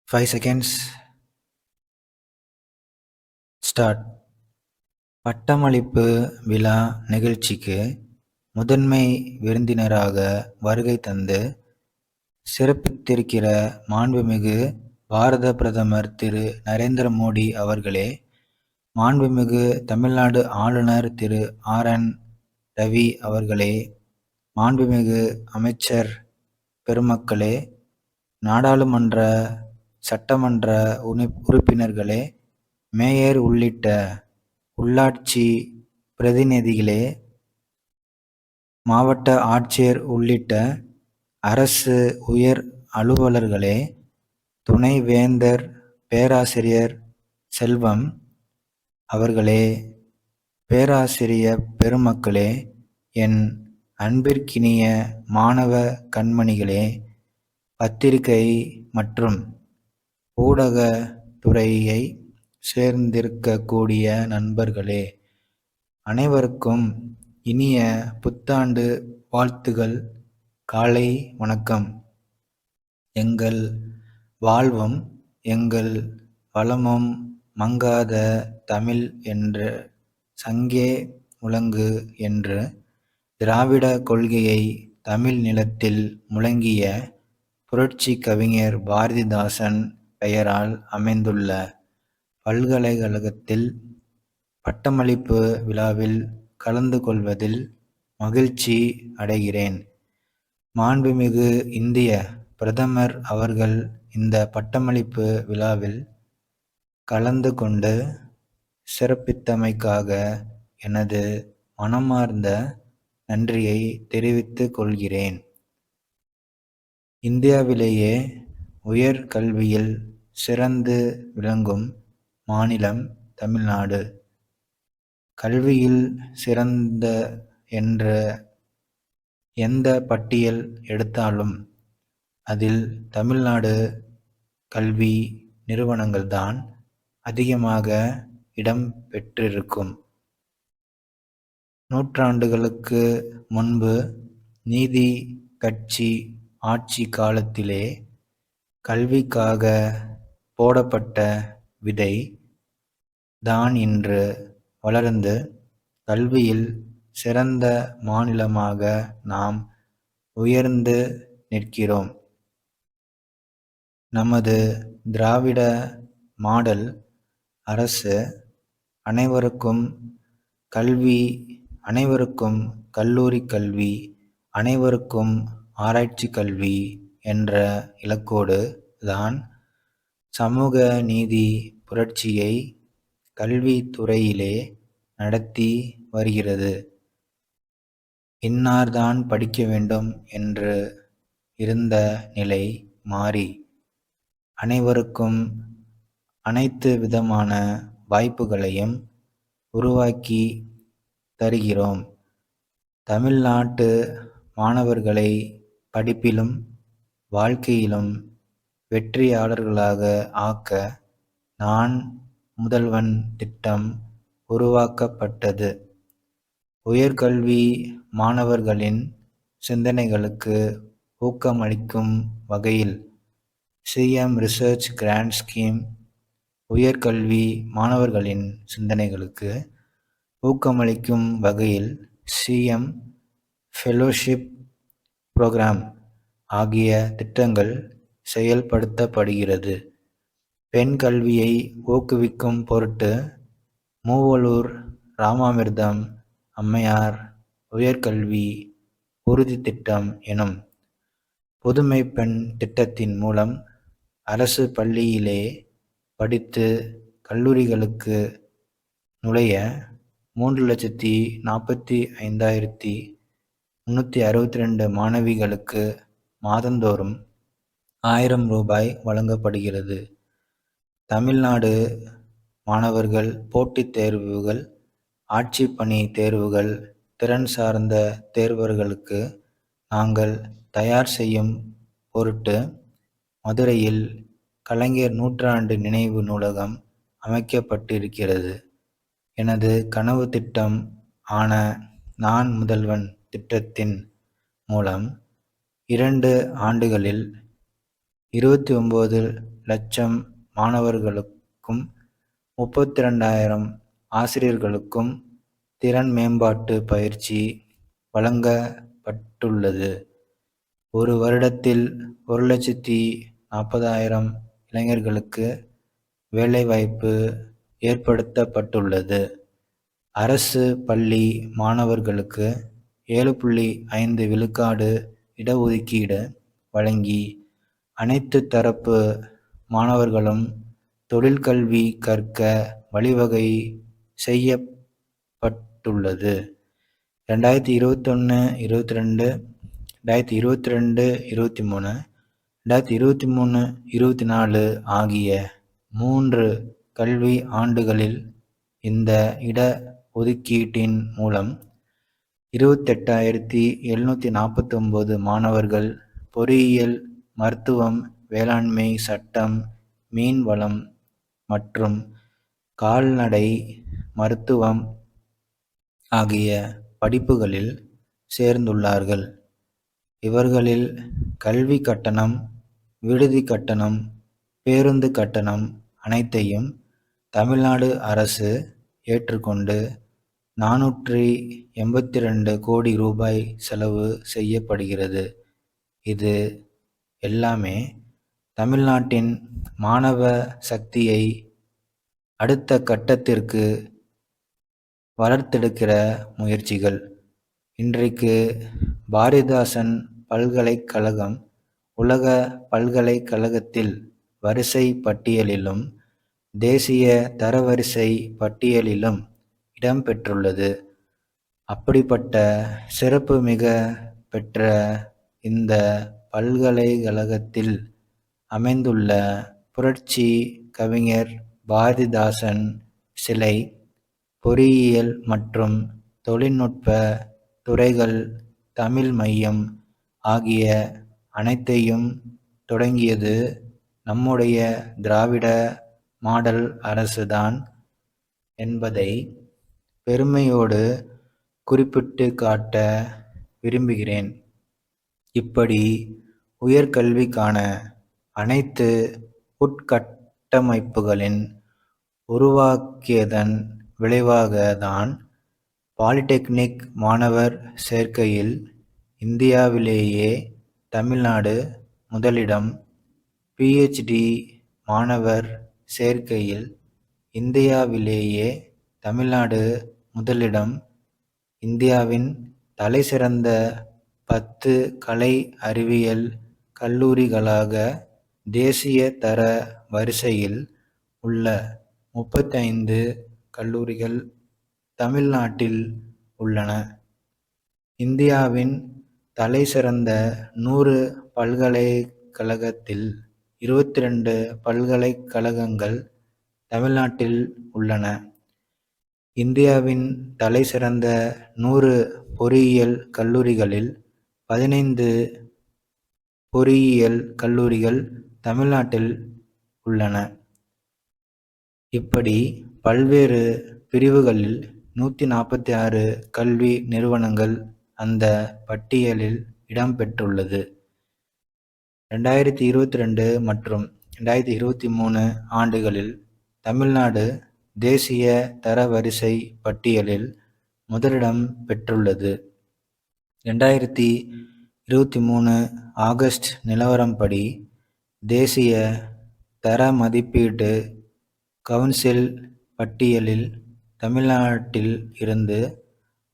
5 seconds. Start. பட்டமளிப்பு விழா நிகழ்ச்சிக்கு முதன்மை விருந்தினராக வருகை தந்து சிறப்பித்திருக்கிற மாண்புமிகு பாரத பிரதமர் திரு நரேந்திர மோடி அவர்களே, மாண்புமிகு தமிழ்நாடு ஆளுநர் திரு ஆர்.என். ரவி அவர்களே, மாண்புமிகு அமைச்சர் பெருமக்களே, நாடாளுமன்ற சட்டமன்ற உறுப்பினர்களே, மேயர் உள்ளிட்ட உள்ளாட்சி பிரதிநிதிகளே, மாவட்ட ஆட்சியர் உள்ளிட்ட அரசு உயர் அலுவலர்களே, துணைவேந்தர் பேராசிரியர் செல்வம் அவர்களே, பேராசிரிய பெருமக்களே, என் அன்பிற்கினிய மாணவ கண்மணிகளே, பத்திரிகை மற்றும் ஊடக துறையை சேர்ந்திருக்கக்கூடிய நண்பர்களே, அனைவருக்கும் இனிய புத்தாண்டு வாழ்த்துகள். காலை வணக்கம். எங்கள் வாழ்வும் எங்கள் வளமும் மங்காத தமிழ் என்ற சங்கே முழங்கு என்று திராவிட கொள்கையை தமிழ் நிலத்தில் முழங்கிய புரட்சி கவிஞர் பாரதிதாசன் பெயரால் அமைந்துள்ள பல்கலைக்கழகத்தில் பட்டமளிப்பு விழாவில் கலந்து கொள்வதில் மகிழ்ச்சி அடைகிறேன். மாண்புமிகு இந்திய பிரதமர் அவர்கள் இந்த பட்டமளிப்பு விழாவில் கலந்து கொண்டு சிறப்பித்தமைக்காக எனது மனமார்ந்த நன்றியை தெரிவித்துக் கொள்கிறேன். இந்தியாவிலேயே உயர் கல்வியில் சிறந்து விளங்கும் மாநிலம் தமிழ்நாடு. கல்வியில் சிறந்த என்ற எந்த பட்டியல் எடுத்தாலும் அதில் தமிழ்நாடு கல்வி நிறுவனங்கள்தான் அதிகமாக இடம் பெற்றிருக்கும். நூற்றாண்டுகளுக்கு முன்பு நீதி கட்சி ஆட்சி காலத்திலே கல்விக்காக போடப்பட்ட விதை தான் இன்று வளர்ந்து கல்வியில் சிறந்த மாநிலமாக நாம் உயர்ந்து நிற்கிறோம். நமது திராவிட மாடல் அரசு அனைவருக்கும் கல்வி, அனைவருக்கும் கல்லூரி கல்வி, அனைவருக்கும் ஆராய்ச்சி கல்வி என்ற இலக்கோடு தான் சமூக நீதி புரட்சியை கல்வித்துறையிலே நடத்தி வருகிறது. இன்னார்தான் படிக்க வேண்டும் என்று இருந்த நிலை மாறி அனைவருக்கும் அனைத்து விதமான வாய்ப்புகளையும் உருவாக்கி தருகிறோம். தமிழ்நாட்டு மாணவர்களை படிப்பிலும் வாழ்க்கையிலும் வெற்றியாளர்களாக ஆக்க நான் முதல்வன் திட்டம் உருவாக்கப்பட்டது. உயர்கல்வி மாணவர்களின் சிந்தனைகளுக்கு ஊக்கமளிக்கும் வகையில் சிஎம் ரிசர்ச் கிராண்ட் ஸ்கீம், உயர்கல்வி மாணவர்களின் சிந்தனைகளுக்கு ஊக்கமளிக்கும் வகையில் சிஎம் ஃபெலோஷிப் புரோகிராம் ஆகிய திட்டங்கள் செயல்படுத்தப்படுகிறது. பெண் கல்வியை ஊக்குவிக்கும் பொருட்டு மூவலூர் ராமாமிர்தம் அம்மையார் உயர்கல்வி உறுதி திட்டம் எனும் புதுமை பெண் திட்டத்தின் மூலம் அரசு பள்ளியிலே படித்து கல்லூரிகளுக்கு நுழைய 3,45,362 மாணவிகளுக்கு மாதந்தோறும் 1000 ரூபாய் வழங்கப்படுகிறது. தமிழ்நாடு மாணவர்கள் போட்டித் தேர்வுகள், ஆட்சிப்பணி தேர்வுகள், திறன் சார்ந்த தேர்வர்களுக்கு நாங்கள் தயார் செய்யும் பொருட்டு மதுரையில் கலைஞர் நூற்றாண்டு நினைவு நூலகம் அமைக்கப்பட்டிருக்கிறது. எனது கனவு திட்டம் ஆன நான் முதல்வன் திட்டத்தின் மூலம் 2 ஆண்டுகளில் 29 லட்சம் மாணவர்களுக்கும் 32,000 ஆசிரியர்களுக்கும் திறன் மேம்பாட்டு பயிற்சி வழங்கப்பட்டுள்ளது. ஒரு வருடத்தில் 1,40,000 இளைஞர்களுக்கு வேலைவாய்ப்பு ஏற்படுத்தப்பட்டுள்ளது. அரசு பள்ளி மாணவர்களுக்கு 7.5 விழுக்காடு இடஒதுக்கீடு வழங்கி அனைத்து தரப்பு மாணவர்களும் தொழிற்கல்வி கற்க வழிவகை செய்யப்பட்டுள்ளது. 2021-22, 2022-23, 2023-24 ஆகிய 3 கல்வி ஆண்டுகளில் இந்த இட ஒதுக்கீட்டின் மூலம் 28,749 மாணவர்கள் பொறியியல், மருத்துவம், வேளாண்மை, சட்டம், மீன்வளம் மற்றும் கால்நடை மருத்துவம் ஆகிய படிப்புகளில் சேர்ந்துள்ளார்கள். இவர்களில் கல்வி கட்டணம், விடுதி கட்டணம், பேருந்து கட்டணம் அனைத்தையும் தமிழ்நாடு அரசு ஏற்றுக்கொண்டு 482 கோடி ரூபாய் செலவு செய்யப்படுகிறது. இது எல்லாமே தமிழ்நாட்டின் மாணவ சக்தியை அடுத்த கட்டத்திற்கு வளர்த்தெடுக்கிற முயற்சிகள். இன்றைக்கு பாரதிதாசன் பல்கலைக்கழகம் உலக பல்கலைக்கழகத்தில் வரிசை பட்டியலிலும் தேசிய தரவரிசை பட்டியலிலும் இடம்பெற்றுள்ளது. அப்படிப்பட்ட சிறப்புமிக பெற்ற இந்த பல்கலைக்கழகத்தில் அமைந்துள்ள புரட்சி கவிஞர் பாரதிதாசன் சிலை பொறியியல் மற்றும் தொழில்நுட்ப துறைகள் தமிழ் மையம் ஆகிய அனைத்தையும் தொடங்கியது நம்முடைய திராவிட மாடல் அரசுதான் என்பதை பெருமையோடு குறிப்பிட்டு காட்ட விரும்புகிறேன். இப்படி உயர்கல்விக்கான அனைத்து உட்கட்டமைப்புகளின் உருவாக்கியதன் விளைவாக தான் பாலிடெக்னிக் மாணவர் சேர்க்கையில் இந்தியாவிலேயே தமிழ்நாடு முதலிடம், PhD மாணவர் சேர்க்கையில் இந்தியாவிலேயே தமிழ்நாடு முதலிடம், இந்தியாவின் தலைசிறந்த 10 கலை அறிவியல் கல்லூரிகளாக தேசிய தர வரிசையில் உள்ள 35 கல்லூரிகள் தமிழ்நாட்டில் உள்ளன. இந்தியாவின் தலைசிறந்த 100 பல்கலைக்கழகத்தில் 22 பல்கலைக்கழகங்கள் தமிழ்நாட்டில் உள்ளன. இந்தியாவின் தலைசிறந்த 100 பொறியியல் கல்லூரிகளில் 15 பொறியியல் கல்லூரிகள் தமிழ்நாட்டில் உள்ளன. இப்படி பல்வேறு பிரிவுகளில் 146 கல்வி நிறுவனங்கள் அந்த பட்டியலில் இடம்பெற்றுள்ளது. 2022 மற்றும் 2023 ஆண்டுகளில் தமிழ்நாடு தேசிய தரவரிசை பட்டியலில் முதலிடம் பெற்றுள்ளது. 2023 ஆகஸ்ட் நிலவரப்படி தேசிய தர மதிப்பீட்டு கவுன்சில் பட்டியலில் தமிழ்நாட்டில் இருந்து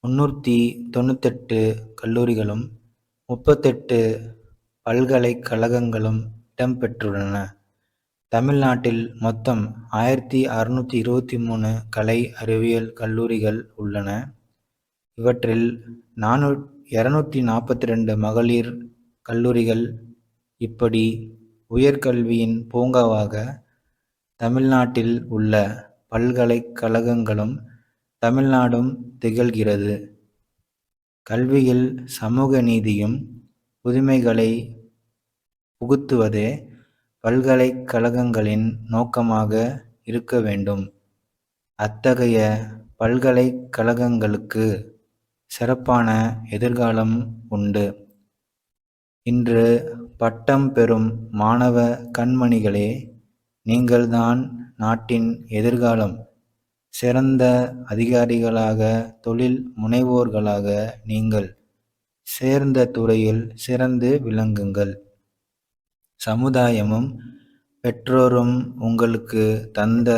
398 கல்லூரிகளும் 38 பல்கலைக்கழகங்களும் இடம்பெற்றுள்ளன. தமிழ்நாட்டில் மொத்தம் 1623 கலை அறிவியல் கல்லூரிகள் உள்ளன. இவற்றில் 242 மகளிர் கல்லூரிகள். இப்படி உயர்கல்வியின் பூங்காவாக தமிழ்நாட்டில் உள்ள பல்கலைக்கழகங்களும் தமிழ்நாடும் திகழ்கிறது. கல்வியில் சமூக நீதியும் புதுமைகளை புகுத்துவதே பல்கலைக்கழகங்களின் நோக்கமாக இருக்க வேண்டும். அத்தகைய பல்கலைக்கழகங்களுக்கு சிறப்பான எதிர்காலம் உண்டு. இன்று பட்டம் பெறும் மாணவ கண்மணிகளே, நீங்கள்தான் நாட்டின் எதிர்காலம். சிறந்த அதிகாரிகளாக, தொழில் முனைவோர்களாக நீங்கள் சேர்ந்த துறையில் சிறந்து விளங்குங்கள். சமுதாயமும் பெற்றோரும் உங்களுக்கு தந்த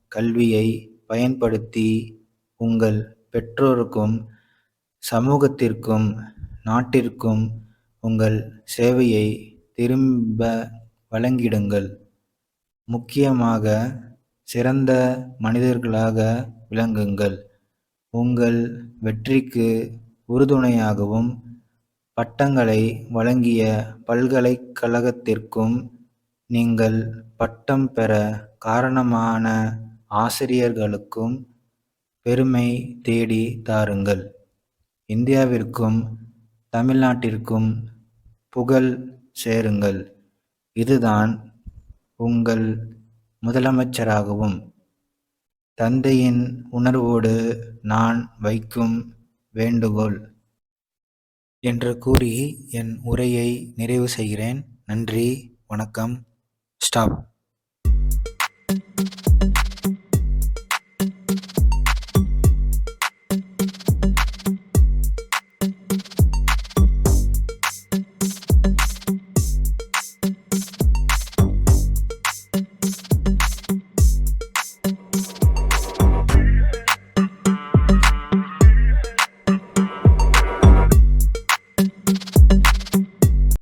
கல்வியை பயன்படுத்தி உங்கள் பெற்றோருக்கும் சமூகத்திற்கும் நாட்டிற்கும் உங்கள் சேவையை திரும்ப வழங்கிடுங்கள். முக்கியமாக சிறந்த மனிதர்களாக விளங்குங்கள். உங்கள் வெற்றிக்கு உறுதுணையாகவும் பட்டங்களை வழங்கிய பல்கலைக்கழகத்திற்கும் நீங்கள் பட்டம் பெற காரணமான ஆசிரியர்களுக்கும் பெருமை தேடி தாருங்கள். இந்தியாவிற்கும் தமிழ்நாட்டிற்கும் புகழ் சேருங்கள். இதுதான் உங்கள் முதலமைச்சராகவும் தந்தையின் உணர்வோடு நான் வைக்கும் வேண்டுகோள் என்று கூறி என் உரையை நிறைவு செய்கிறேன். நன்றி, வணக்கம். ஸ்டாப்.